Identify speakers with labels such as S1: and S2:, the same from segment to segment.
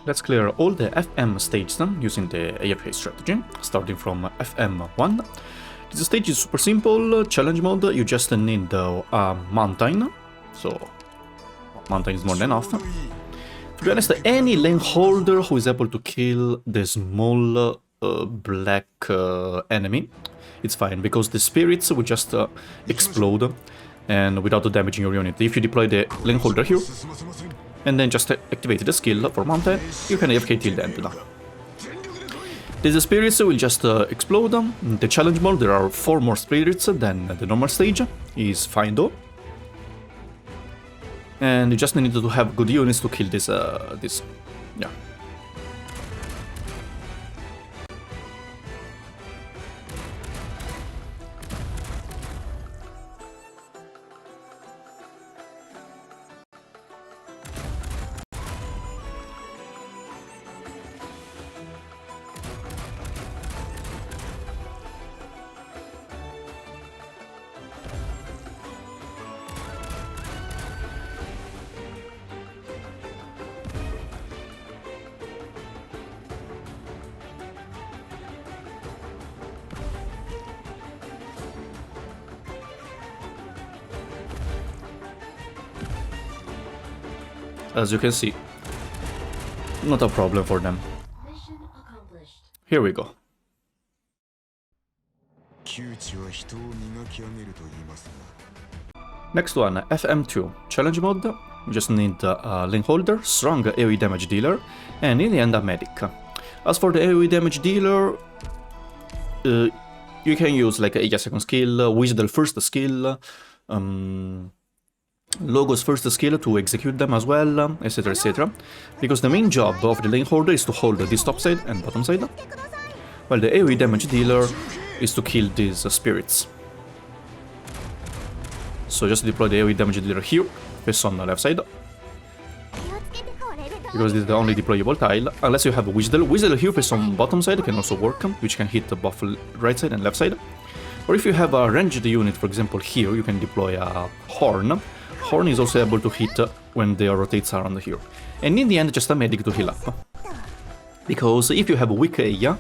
S1: Let's clear all the FM stages using the AFK strategy, starting from FM1. This stage is super simple, challenge mode, you just need a mountain, so mountain is more than enough. To be honest, any lane holder who is able to kill the small black enemy, it's fine, because the spirits will just explode and without damaging your unit. If you deploy the lane holder here, and then just activate the skill for mountain, you can AFK till the end now. These spirits will just explode. In the challenge mode there are 4 more spirits than the normal stage, is fine though. And you just need to have good units to kill this, yeah. As you can see, not a problem for them. Here we go. Next one, FM2, challenge mode. You just need a lane holder, strong AoE damage dealer, and in the end a medic. As for the AoE damage dealer, you can use like a second skill, Wizard first skill, Logo's first skill to execute them as well, etc, etc. Because the main job of the lane holder is to hold this top side and bottom side, while the AoE damage dealer is to kill these spirits. So just deploy the AoE damage dealer here, face on the left side, because this is the only deployable tile, unless you have a Wizard. Wizard here face on bottom side can also work, which can hit both right side and left side. Or if you have a ranged unit, for example here, you can deploy a Horn. Horn is also able to hit when they rotates around here. And in the end, just a medic to heal up. Because if you have a weak area,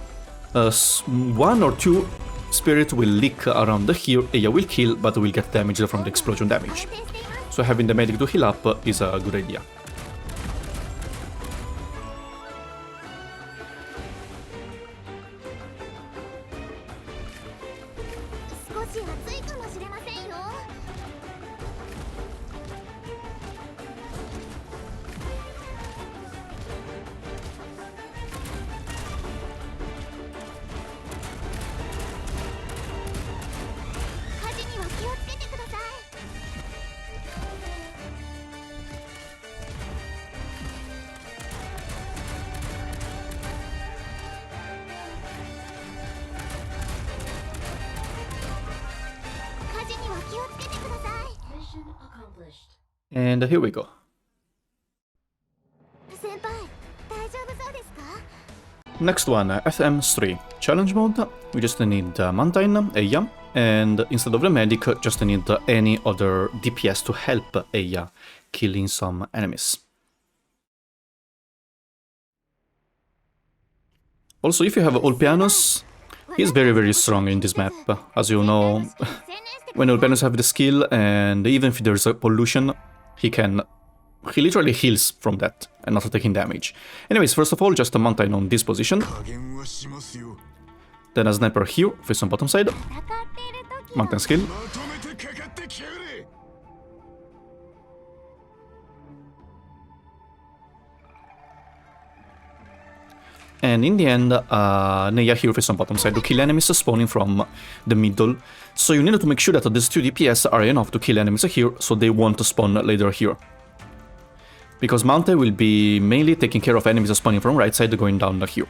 S1: 1 or 2 spirits will leak around here, area will kill, but will get damaged from the explosion damage. So having the medic to heal up is a good idea. And here we go. Next one, FM3, challenge mode. We just need mountain, Eya, and instead of the medic, just need any other DPS to help Eya killing some enemies. Also, if you have Ulpianus, he's very strong in this map. As you know, when Ulpianus have the skill, and even if there's a pollution, he literally heals from that and not taking damage. Anyways, first of all, just a mountain on this position. Then a sniper here, face on bottom side. Mountain skill. And in the end, Neya here face on bottom side to kill enemies spawning from the middle. So you need to make sure that these 2 DPS are enough to kill enemies here, so they won't spawn later here. Because Mountain will be mainly taking care of enemies spawning from right side going down here.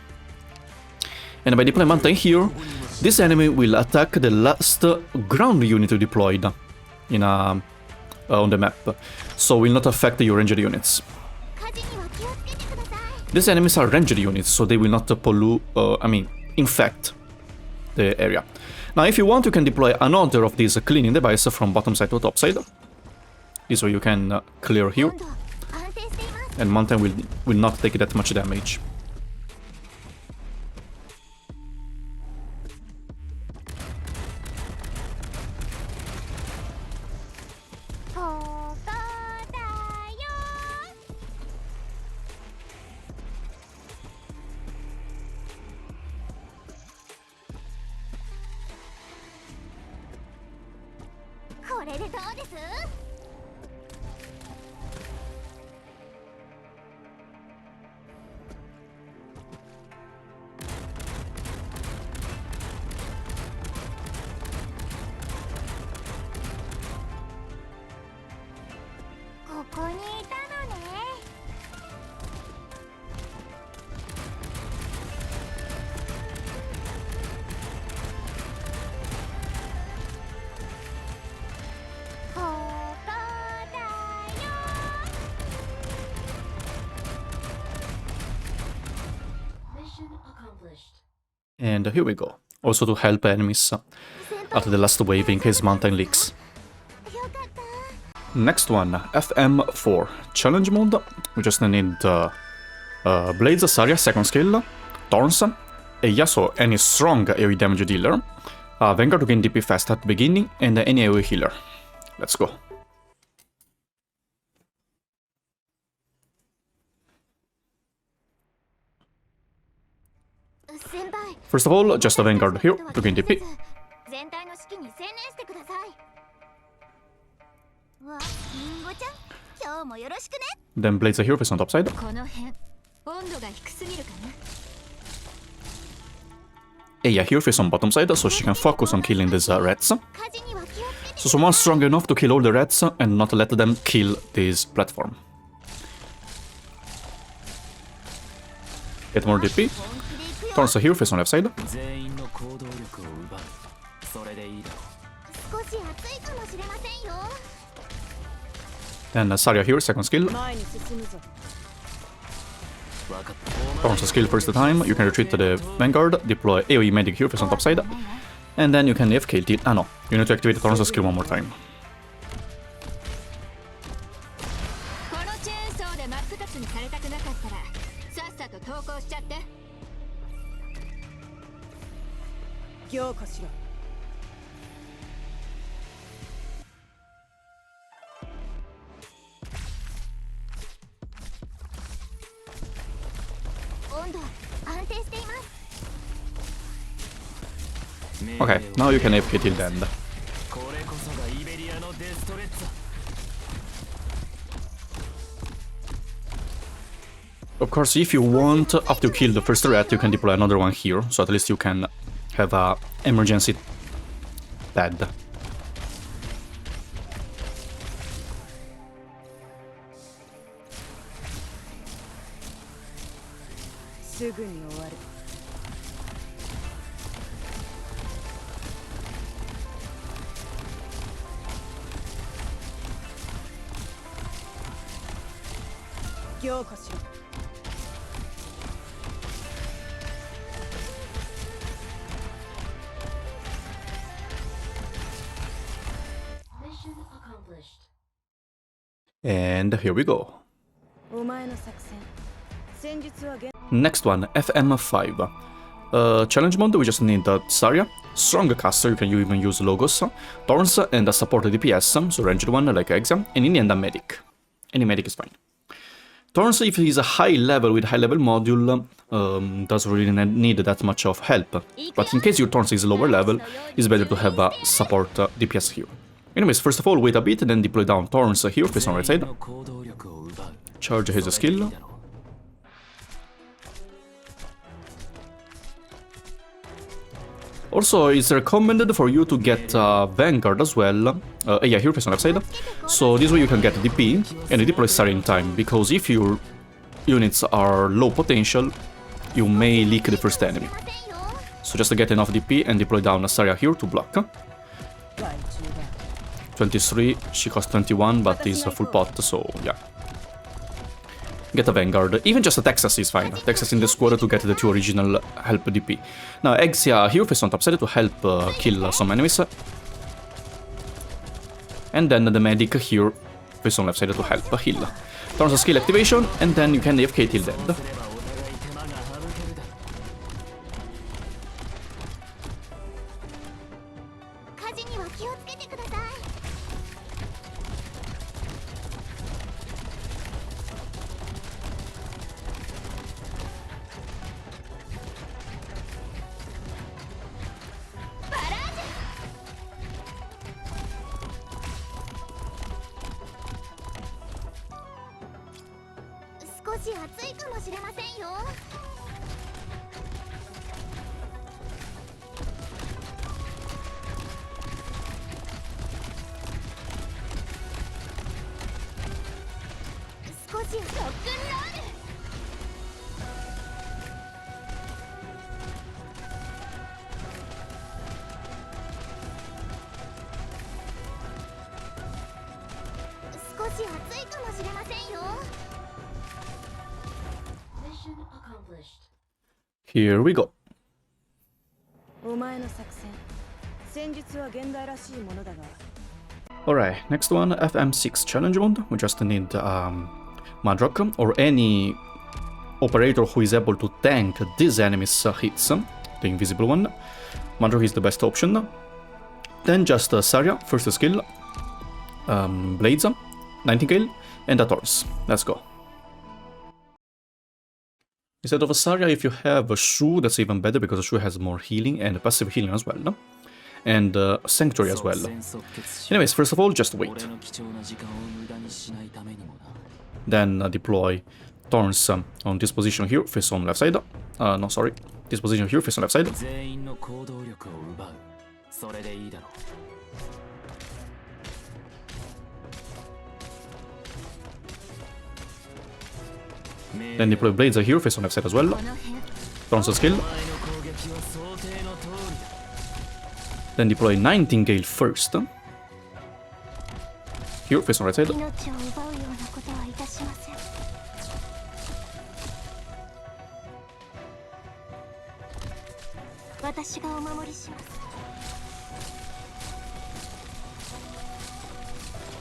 S1: And by deploying Mountain here, this enemy will attack the last ground unit deployed in on the map, so will not affect your ranged units. These enemies are ranged units, so they will not pollute, infect the area. Now, if you want, you can deploy another of these cleaning devices from bottom side to top side. This way you can clear here. and Mountain will not take that much damage. And here we go. Also to help enemies at the last wave in case Mountain leaks. Next one, FM4. Challenge mode. We just need Blades, Saria, second skill, Thorns, a Yasuo, any strong AoE damage dealer, Vanguard to gain DP fast at the beginning, and any AoE healer. Let's go. First of all, just a Vanguard here to gain DP. Then Blades here face on top side. Eya here face on bottom side, so she can focus on killing these rats. So someone strong enough to kill all the rats and not let them kill this platform. Get more DP. Thorns here face on left side. Then Saria here, second skill. Thorns skill first time. You can retreat to the Vanguard, deploy AoE medic here face on top side. And then you can AFK till... no. You need to activate Thorns skill one more time. Okay, now you can AFK till the end. Of course, if you want, after you kill the first rat, you can deploy another one here, so at least you can have a emergency pad. And here we go. Next one, FM5. Challenge mode, we just need Saria, strong caster, you can even use Logos, Thorns, and a support DPS, so ranged one like Exa, and in the end a medic. Any medic is fine. Thorns, if he's a high level with high level module, doesn't really need that much of help, but in case your Thorns is lower level, it's better to have a support DPS here. Anyways, first of all, wait a bit, then deploy down Thorns here, face on right side. Charge his skill. Also, it's recommended for you to get Vanguard as well. Yeah, here face on left side. So this way you can get DP and deploy Saria in time, because if your units are low potential, you may leak the first enemy. So just get enough DP and deploy down Saria here to block. 23, she costs 21, but is a full pot, so yeah. Get a Vanguard. Even just a Texas is fine. Texas in the squad to get the two original help DP. Now, Exia here face on top side to help kill some enemies. And then the medic here face on left side to help heal. Turns a skill activation, and then you can AFK till dead. Here we go. Alright, next one, FM6 challenge mode. We just need Madrock or any operator who is able to tank this enemy's hits, the invisible one. Madrock is the best option. Then just Saria, first skill, Blades, Nightingale, and a Taurus. Let's go. Instead of a Saria, if you have a Shu, that's even better because Shu has more healing and passive healing as well. No? And Sanctuary as well. Anyways, first of all, just wait. Then deploy Thorns on this position here, face on left side. No, sorry. This position here, face on left side. Then deploy Blades here, face on left side as well. Thorns skill. Then deploy Nightingale first. Here, face on right side.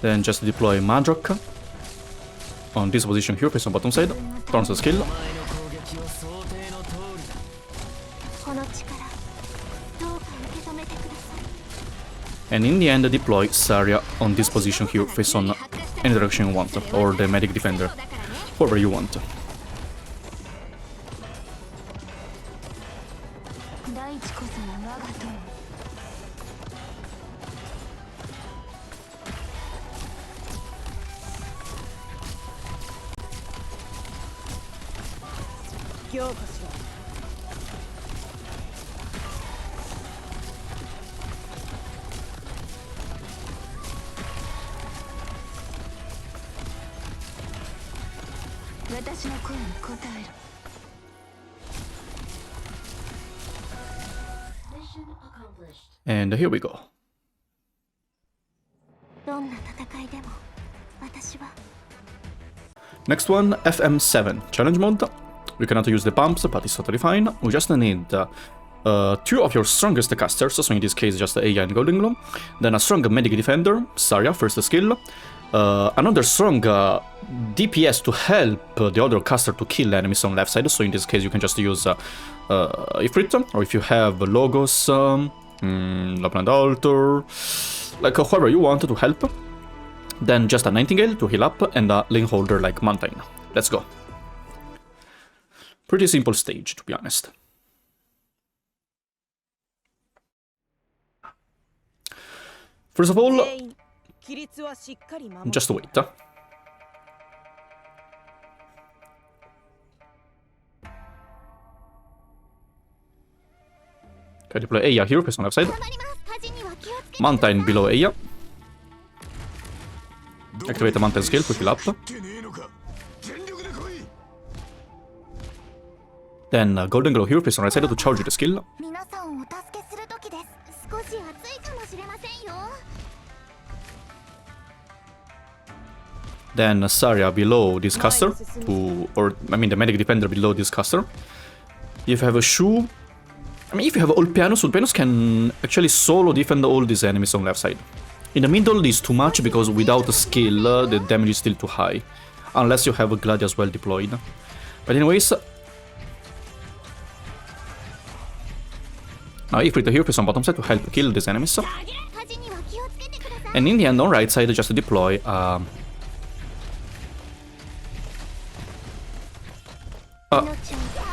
S1: Then just deploy Madrock on this position here, face on bottom side. Thorns skill. And in the end, deploy Saria on this position here, face on any direction you want, or the medic defender, whoever you want. And here we go. Next one, FM7 challenge mode. We cannot use the pumps, but it's totally fine. We just need 2 of your strongest casters, so in this case just Aya and Golden Glow. Then a strong medic defender, Saria, first skill. Another strong DPS to help the other caster to kill enemies on left side, so in this case you can just use Ifrit, or if you have Logos, Lapland Altar, like whoever you want to help. Then just a Nightingale to heal up, and a Lane Holder like Mountain. Let's go. Pretty simple stage, to be honest. First of all, just wait. Okay, deploy Aya here, face on left side. Mountain below Aya. Activate the Mountain skill to heal up. Then Golden Glow here, face on right side to charge the skill. Then Saria below this caster, the medic defender below this caster. If you have a Shu, if you have Ulpianus can actually solo defend all these enemies on left side. In the middle is too much because without a skill, the damage is still too high. Unless you have a Gladius well deployed. But anyways... Now Ifrit here is on bottom side to help kill these enemies. And in the end, on right side, just deploy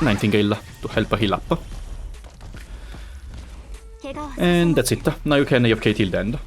S1: 19 to help heal up. And that's it. Now you can AFK till the end.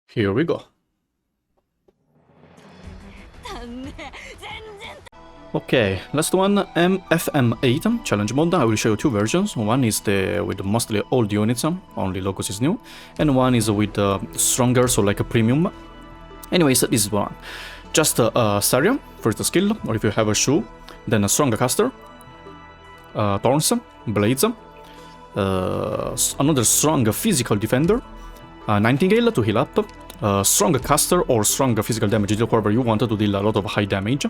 S1: Here we go. Okay, last one, FM8 challenge mode. I will show you two versions. One is with mostly old units, only Logos is new, and one is with stronger, so like a premium. Anyways, this is one. Just Saria, first skill, or if you have a shoe, then a stronger caster, thorns, blades, another strong physical defender, Nightingale to heal up, stronger caster or stronger physical damage, deal whatever you want to deal a lot of high damage.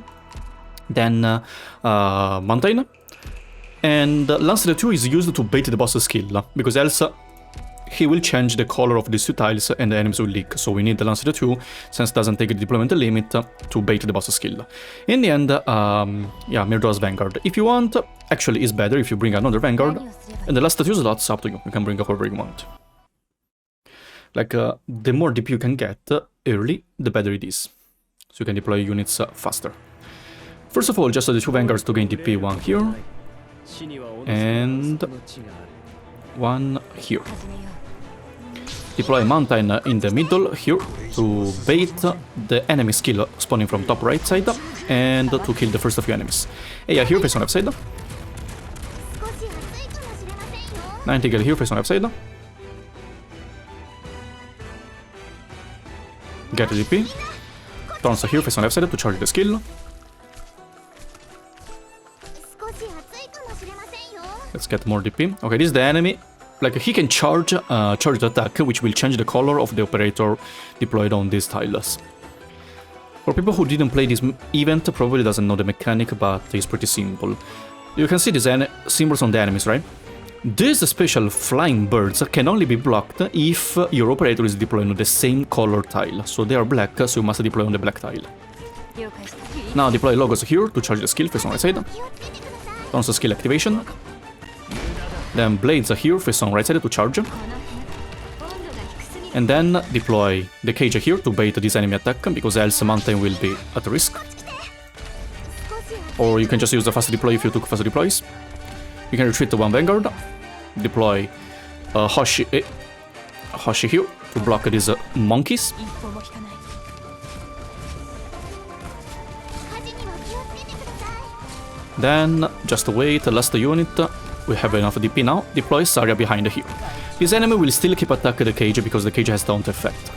S1: Then Mountain, and Lancer 2 is used to bait the boss skill, because else he will change the color of these two tiles and the enemies will leak, so we need the Lancer 2, since it doesn't take the deployment limit, to bait the boss skill. In the end, yeah, Mirdo's Vanguard. If you want, actually it's better if you bring another Vanguard, and the last two slots up to you, you can bring whoever you want. Like, the more DP you can get early, the better it is, so you can deploy units faster. First of all, just the two Vanguards to gain DP, one here, and one here. Deploy Mountain in the middle here to bait the enemy skill spawning from top right side and to kill the first few enemies. Yeah, here face on left side. Nightingale here face on left side. Get the DP. Thorns here face on left side to charge the skill. Let's get more DP. Okay, this is the enemy. Like, he can charge the attack, which will change the color of the operator deployed on these tiles. For people who didn't play this event, probably doesn't know the mechanic, but it's pretty simple. You can see these symbols on the enemies, right? These special flying birds can only be blocked if your operator is deploying on the same color tile. So they are black, so you must deploy on the black tile. Now deploy Logos here to charge the skill face on right side. Thorns skill activation. Then Blades here face on right side to charge. And then deploy the cage here to bait this enemy attack, because else Mountain will be at risk. Or you can just use the fast deploy if you took fast deploys. You can retreat to one Vanguard. Deploy Hoshi here to block these monkeys. Then just wait, last unit. We have enough DP now. Deploy Saria behind here. This enemy will still keep attacking the cage because the cage has taunt effect.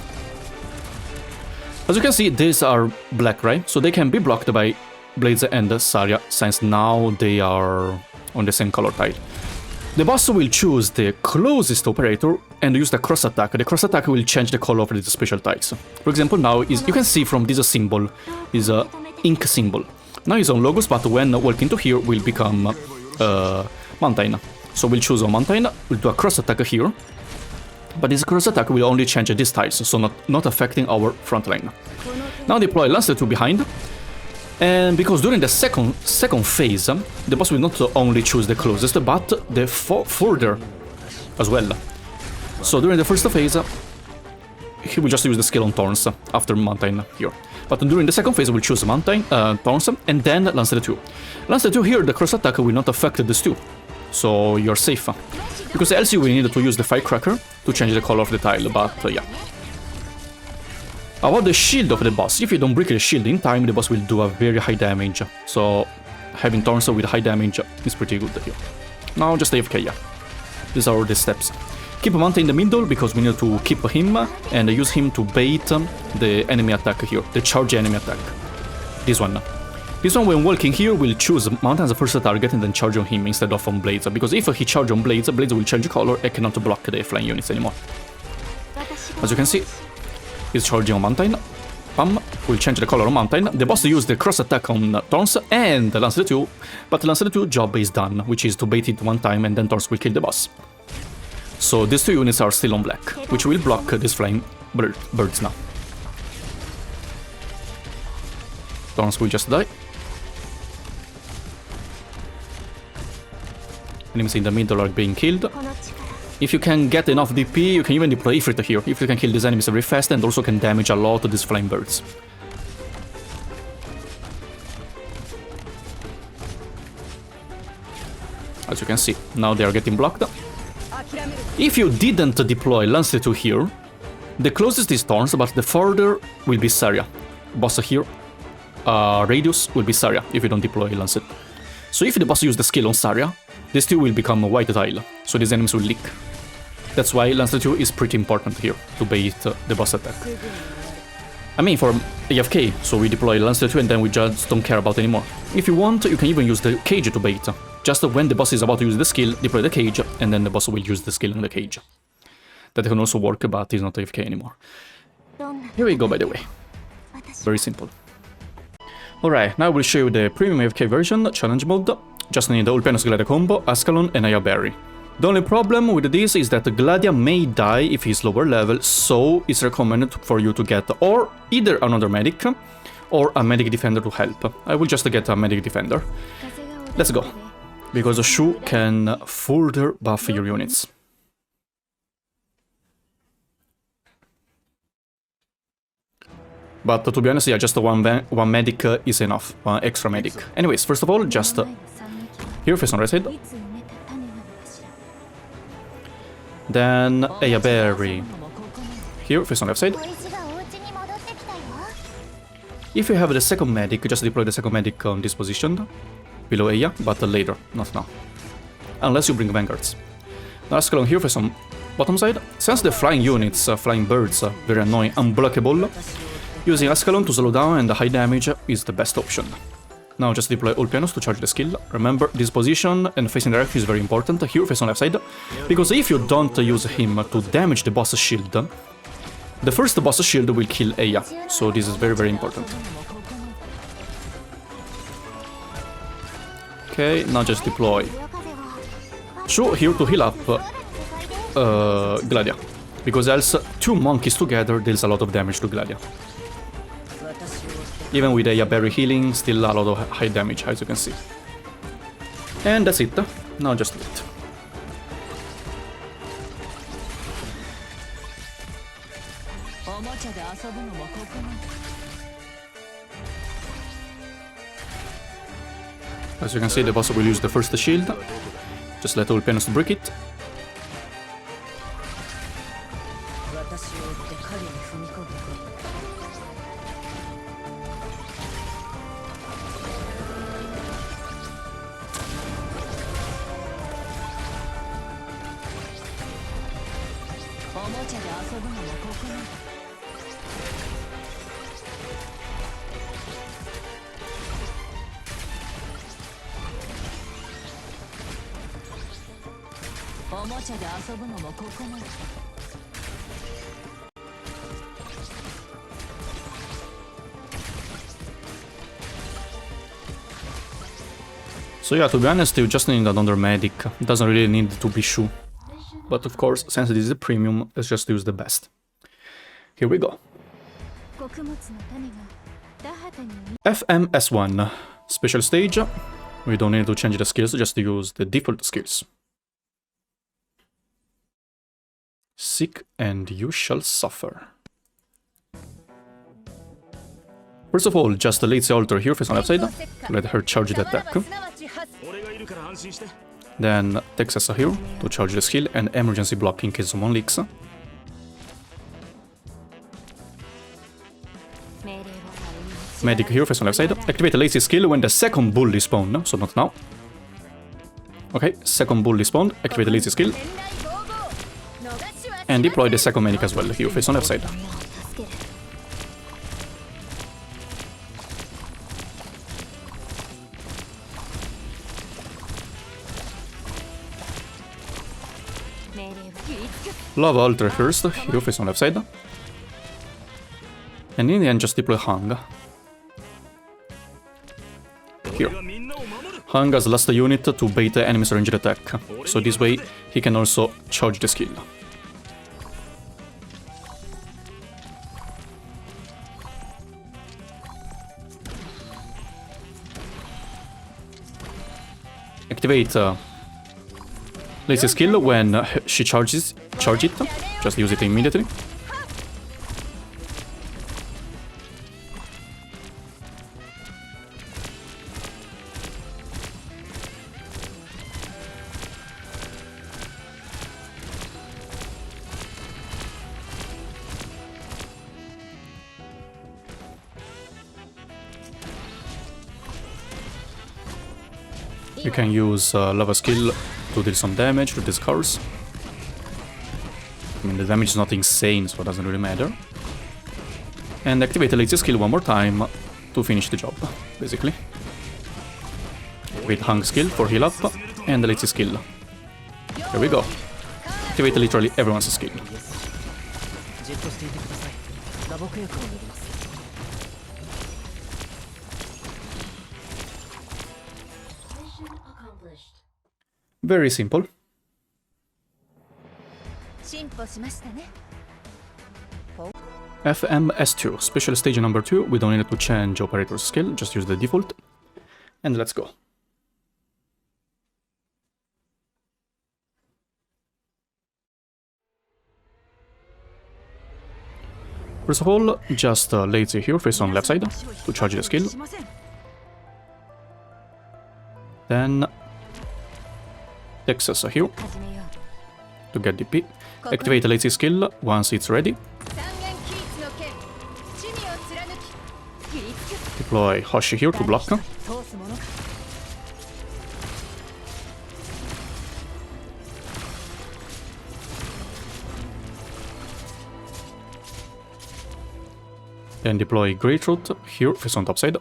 S1: As you can see, these are black, right? So they can be blocked by Blades and Saria, since now they are on the same color tile. The boss will choose the closest operator and use the cross attack. The cross attack will change the color of the special tiles. For example, now you can see from this symbol, is a ink symbol. Now he's on Logos, but when walking to here will become Mountain. So we'll choose a Mountain, we'll do a cross attack here. But this cross attack will only change these tiles, so not affecting our front line. Now deploy Lancer 2 behind. And because during the second phase, the boss will not only choose the closest, but the further as well. So during the first phase, he will just use the skill on Thorns after Mountain here. But during the second phase, we'll choose Mountain, Thorns, and then Lancer 2. Lancer 2 here, the cross attack will not affect these two, so you're safe. Because else you will need to use the Firecracker to change the color of the tile, but yeah. About the shield of the boss, if you don't break the shield in time, the boss will do a very high damage. So having Thorns with high damage is pretty good here. Now just AFK, yeah. These are all the steps. Keep Mountain in the middle because we need to keep him and use him to bait the enemy attack here, the charge enemy attack. This one. This one, when walking here, will choose Mountain as the first target and then charge on him instead of on Blades, because if he charges on Blades, Blades will change color and cannot block the flying units anymore. As you can see, he's charging on Mountain. Pam, will change the color on Mountain. The boss used the cross attack on Thorns and Lancer 2, but Lancer 2 job is done, which is to bait it one time and then Thorns will kill the boss. So these two units are still on black, which will block these flying birds now. Thorns will just die. Enemies in the middle are being killed. If you can get enough DP, you can even deploy Ifrit here, if you can kill these enemies very fast and also can damage a lot of these flying birds. As you can see, now they are getting blocked. If you didn't deploy Lancer 2 here, the closest is Thorns, but the further will be Saria. Boss here, radius will be Saria if you don't deploy Lancer. So if the boss uses the skill on Saria, this 2 will become a white tile, so these enemies will leak. That's why Lancer 2 is pretty important here, to bait the boss attack. I mean, for AFK, so we deploy Lancer 2 and then we just don't care about anymore. If you want, you can even use the cage to bait. Just when the boss is about to use the skill, deploy the cage, and then the boss will use the skill in the cage. That can also work, but it's not AFK anymore. Here we go, by the way. Very simple. Alright, now I will show you the Premium AFK version, challenge mode. Just need the Ulpianus Gladia combo, Ascalon, and Aya Berry. The only problem with this is that Gladia may die if he's lower level, so it's recommended for you to get or either another medic or a medic defender to help. I will just get a medic defender. Let's go. Because the Shu can further buff your units. But to be honest, yeah, just one medic is enough, one extra medic. Anyways, first of all, just here, face on right side. Then Aya Berry. Here, face on left side. If you have the second medic, just deploy the second medic on this position. Below Aya, but later, not now. Unless you bring Vanguards. Now Ascalon here for some bottom side. Since the flying units, flying birds, very annoying, unblockable, using Ascalon to slow down and the high damage is the best option. Now just deploy Ulpianus to charge the skill. Remember, this position and facing direction is very important, here face on left side, because if you don't use him to damage the boss shield, the first boss shield will kill Aya, so this is very important. Okay, now just deploy Shu here to heal up Gladia, because else two monkeys together deals a lot of damage to Gladia. Even with Aya Berry healing, still a lot of high damage, as you can see. And that's it. Now just wait. As you can see, the boss will use the first shield. Just let Ulpianus break it. So yeah, to be honest, you just need another medic. It doesn't really need to be Shu. but of course, since this is a premium, let's just use the best. Here we go. FMS1, special stage. We don't need to change the skills, just use the default skills. Seek and you shall suffer. First of all, just lazy alter here, face on left side, to let her charge the attack. Then Texas here, to charge the skill, and emergency block in case someone leaks. Medic here, face on left side. Activate the lazy skill when the second bull is spawned, so not now. Okay, second bull is spawned, activate the lazy skill. And deploy the second medic as well, here, face on left side. Lava alter first, here, face on left side. And in the end, just deploy Hang. Here. Hang has last unit to bait the enemy's ranged attack, so this way he can also charge the skill. Activate lazy skill when she charge it, just use it immediately. You can use lava skill to deal some damage to these cars. I mean, the damage is not insane, so it doesn't really matter. And activate the lazy skill one more time to finish the job, basically. With Hang skill for heal up, and the lazy skill. Here we go. Activate literally everyone's skill. Very simple. FMS2, special stage number 2. We don't need to change operator's skill, just use the default. And let's go. First of all, just lazy here, face on left side, to charge the skill. Then Texas here, to get DP. Activate the lazy skill once it's ready. Deploy Hoshi here to block. Then deploy Great Root here, face on top side.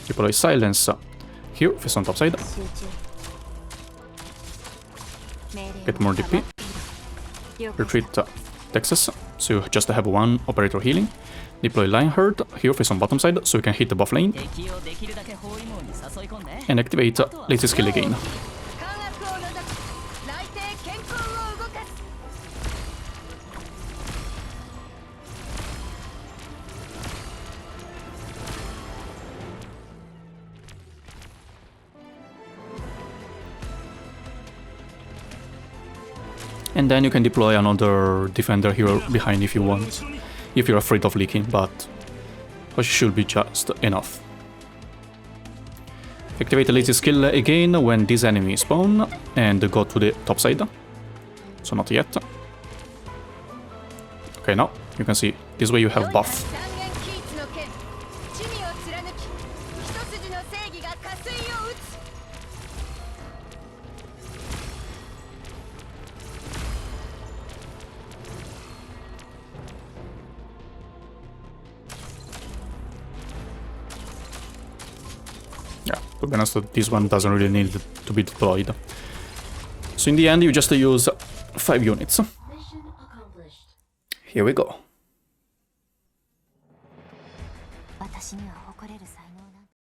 S1: Deploy Silence here, face on top side. Get more DP. Retreat Texas, so you just have one operator healing. Deploy Lionheart here, face on bottom side, so you can hit the buff lane. And activate lazy skill again. And then you can deploy another defender here behind if you want, if you're afraid of leaking, but it should be just enough. Activate the lazy skill again when this enemy spawn, and go to the top side. So not yet. Okay, now you can see, this way you have buff. Yeah, to be honest, this one doesn't really need to be deployed. So in the end, you just use 5 units. Here we go.